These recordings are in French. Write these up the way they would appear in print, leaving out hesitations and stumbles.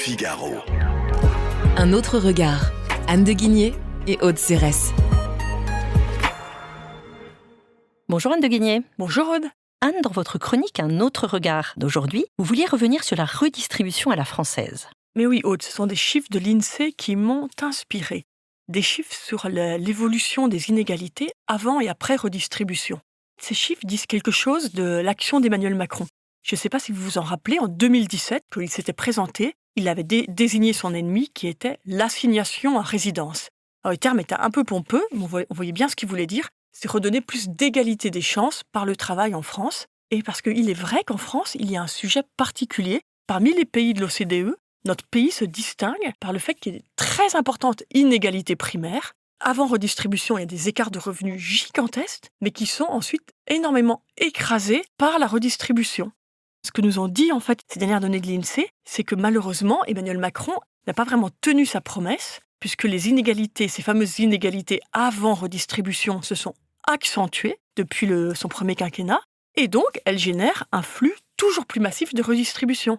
Figaro. Un autre regard. Anne de Guigné et Aude Cérès. Bonjour Anne de Guigné. Bonjour Aude. Anne, dans votre chronique Un autre regard d'aujourd'hui, vous vouliez revenir sur la redistribution à la française. Mais oui Aude, ce sont des chiffres de l'INSEE qui m'ont inspiré. Des chiffres sur l'évolution des inégalités avant et après redistribution. Ces chiffres disent quelque chose de l'action d'Emmanuel Macron. Je ne sais pas si vous vous en rappelez, en 2017, quand il s'était présenté, il avait désigné son ennemi qui était l'assignation à résidence. Alors, le terme était un peu pompeux, mais on voyait bien ce qu'il voulait dire. C'est redonner plus d'égalité des chances par le travail en France. Et parce qu'il est vrai qu'en France, il y a un sujet particulier. Parmi les pays de l'OCDE, notre pays se distingue par le fait qu'il y a des très importantes inégalités primaires. Avant redistribution, il y a des écarts de revenus gigantesques, mais qui sont ensuite énormément écrasés par la redistribution. Ce que nous ont dit en fait ces dernières données de l'INSEE, c'est que malheureusement, Emmanuel Macron n'a pas vraiment tenu sa promesse, puisque les inégalités, ces fameuses inégalités avant redistribution, se sont accentuées depuis son premier quinquennat, et donc elles génèrent un flux toujours plus massif de redistribution.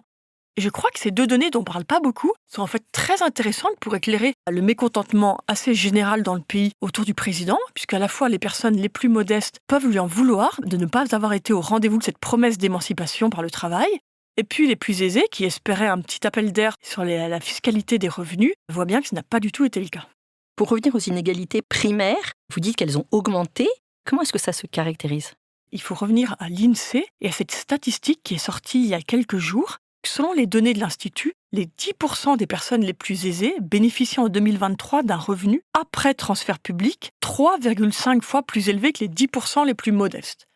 Et je crois que ces deux données dont on ne parle pas beaucoup sont en fait très intéressantes pour éclairer le mécontentement assez général dans le pays autour du président, puisqu'à la fois les personnes les plus modestes peuvent lui en vouloir de ne pas avoir été au rendez-vous de cette promesse d'émancipation par le travail, et puis les plus aisés, qui espéraient un petit appel d'air sur la fiscalité des revenus, voient bien que ce n'a pas du tout été le cas. Pour revenir aux inégalités primaires, vous dites qu'elles ont augmenté. Comment est-ce que ça se caractérise ? Il faut revenir à l'INSEE et à cette statistique qui est sortie il y a quelques jours. Selon les données de l'Institut, les 10% des personnes les plus aisées bénéficient en 2023 d'un revenu après transfert public 3,5 fois plus élevé que les 10% les plus modestes.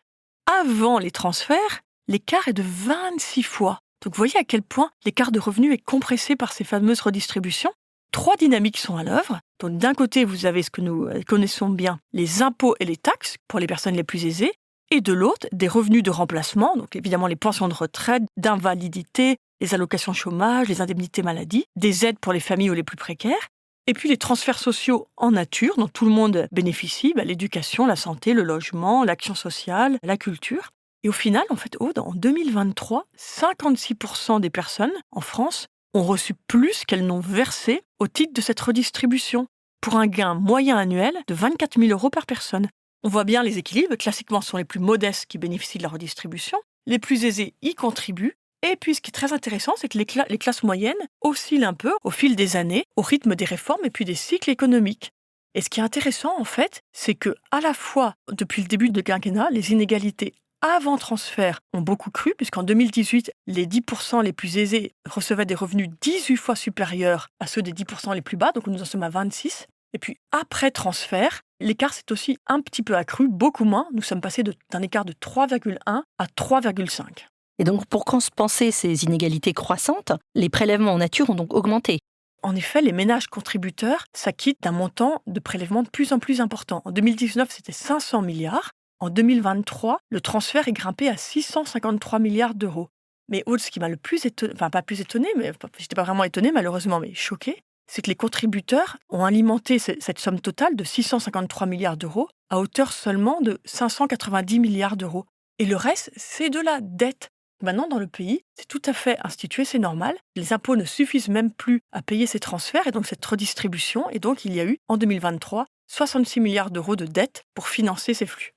Avant les transferts, l'écart est de 26 fois. Donc vous voyez à quel point l'écart de revenus est compressé par ces fameuses redistributions. 3 dynamiques sont à l'œuvre. Donc d'un côté, vous avez ce que nous connaissons bien, les impôts et les taxes pour les personnes les plus aisées. Et de l'autre, des revenus de remplacement, donc évidemment les pensions de retraite, d'invalidité, les allocations chômage, les indemnités maladie, des aides pour les familles ou les plus précaires, et puis les transferts sociaux en nature, dont tout le monde bénéficie, l'éducation, la santé, le logement, l'action sociale, la culture. Et au final, en fait, Aude, en 2023, 56% des personnes en France ont reçu plus qu'elles n'ont versé au titre de cette redistribution, pour un gain moyen annuel de 24 000 € par personne. On voit bien les équilibres. Classiquement, ce sont les plus modestes qui bénéficient de la redistribution. Les plus aisés y contribuent. Et puis, ce qui est très intéressant, c'est que les classes moyennes oscillent un peu au fil des années, au rythme des réformes et puis des cycles économiques. Et ce qui est intéressant, en fait, c'est que à la fois, depuis le début du quinquennat, les inégalités avant transfert ont beaucoup cru, puisqu'en 2018, les 10% les plus aisés recevaient des revenus 18 fois supérieurs à ceux des 10% les plus bas, donc nous en sommes à 26. Et puis, après transfert, l'écart s'est aussi un petit peu accru, beaucoup moins. Nous sommes passés d'un écart de 3,1 à 3,5. Et donc, pour compenser ces inégalités croissantes, les prélèvements en nature ont donc augmenté. En effet, les ménages contributeurs s'acquittent d'un montant de prélèvement de plus en plus important. En 2019, c'était 500 milliards. En 2023, le transfert est grimpé à 653 milliards d'euros. Mais Aude, ce qui m'a le plus étonné, enfin pas plus étonné, mais j'étais pas vraiment étonné malheureusement, mais choqué, c'est que les contributeurs ont alimenté cette somme totale de 653 milliards d'euros à hauteur seulement de 590 milliards d'euros. Et le reste, c'est de la dette. Maintenant, dans le pays, c'est tout à fait institué, c'est normal. Les impôts ne suffisent même plus à payer ces transferts et donc cette redistribution. Et donc, il y a eu, en 2023, 66 milliards d'euros de dette pour financer ces flux.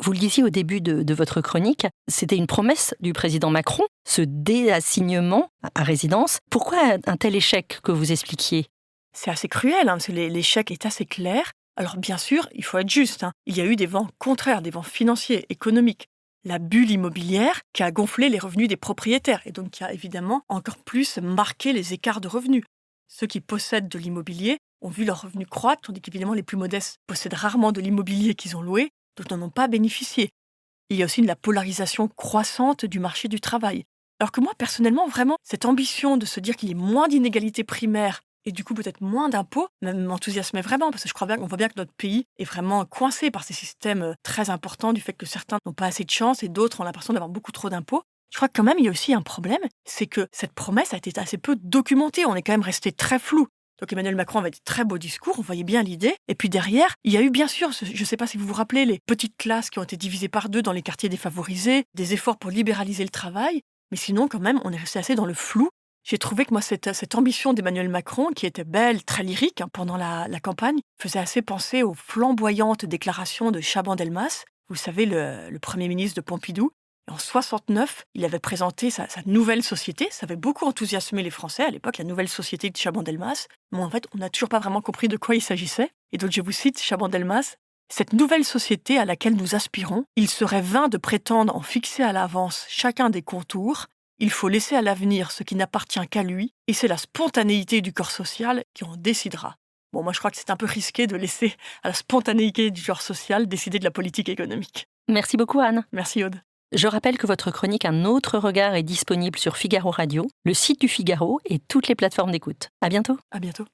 Vous le disiez au début de votre chronique, c'était une promesse du président Macron, ce déassignement à résidence. Pourquoi un tel échec que vous expliquiez ? C'est assez cruel, parce que l'échec est assez clair. Alors bien sûr, il faut être juste. Il y a eu des vents contraires, des vents financiers, économiques. La bulle immobilière qui a gonflé les revenus des propriétaires et donc qui a évidemment encore plus marqué les écarts de revenus. Ceux qui possèdent de l'immobilier ont vu leurs revenus croître, tandis qu'évidemment les plus modestes possèdent rarement de l'immobilier qu'ils ont loué, donc n'en ont pas bénéficié. Il y a aussi la polarisation croissante du marché du travail. Alors que moi, personnellement, vraiment, cette ambition de se dire qu'il y ait moins d'inégalités primaires et du coup peut-être moins d'impôts, m'enthousiasmait vraiment, parce que je crois bien qu'on voit bien que notre pays est vraiment coincé par ces systèmes très importants, du fait que certains n'ont pas assez de chance et d'autres ont l'impression d'avoir beaucoup trop d'impôts. Je crois que quand même, il y a aussi un problème, c'est que cette promesse a été assez peu documentée, on est quand même resté très flou. Donc Emmanuel Macron avait des très beaux discours, on voyait bien l'idée. Et puis derrière, il y a eu bien sûr, je ne sais pas si vous vous rappelez, les petites classes qui ont été divisées par 2 dans les quartiers défavorisés, des efforts pour libéraliser le travail. Mais sinon, quand même, on est resté assez dans le flou. J'ai trouvé que moi, cette ambition d'Emmanuel Macron, qui était belle, très lyrique pendant la campagne, faisait assez penser aux flamboyantes déclarations de Chaban-Delmas, vous savez, le Premier ministre de Pompidou. En 69, il avait présenté sa nouvelle société. Ça avait beaucoup enthousiasmé les Français à l'époque, la nouvelle société de Chaban-Delmas. Mais en fait, on n'a toujours pas vraiment compris de quoi il s'agissait. Et donc, je vous cite Chaban-Delmas. Cette nouvelle société à laquelle nous aspirons, il serait vain de prétendre en fixer à l'avance chacun des contours. Il faut laisser à l'avenir ce qui n'appartient qu'à lui, et c'est la spontanéité du corps social qui en décidera. Bon, moi je crois que c'est un peu risqué de laisser à la spontanéité du corps social décider de la politique économique. Merci beaucoup Anne. Merci Aude. Je rappelle que votre chronique Un autre regard est disponible sur Figaro Radio, le site du Figaro et toutes les plateformes d'écoute. À bientôt. À bientôt.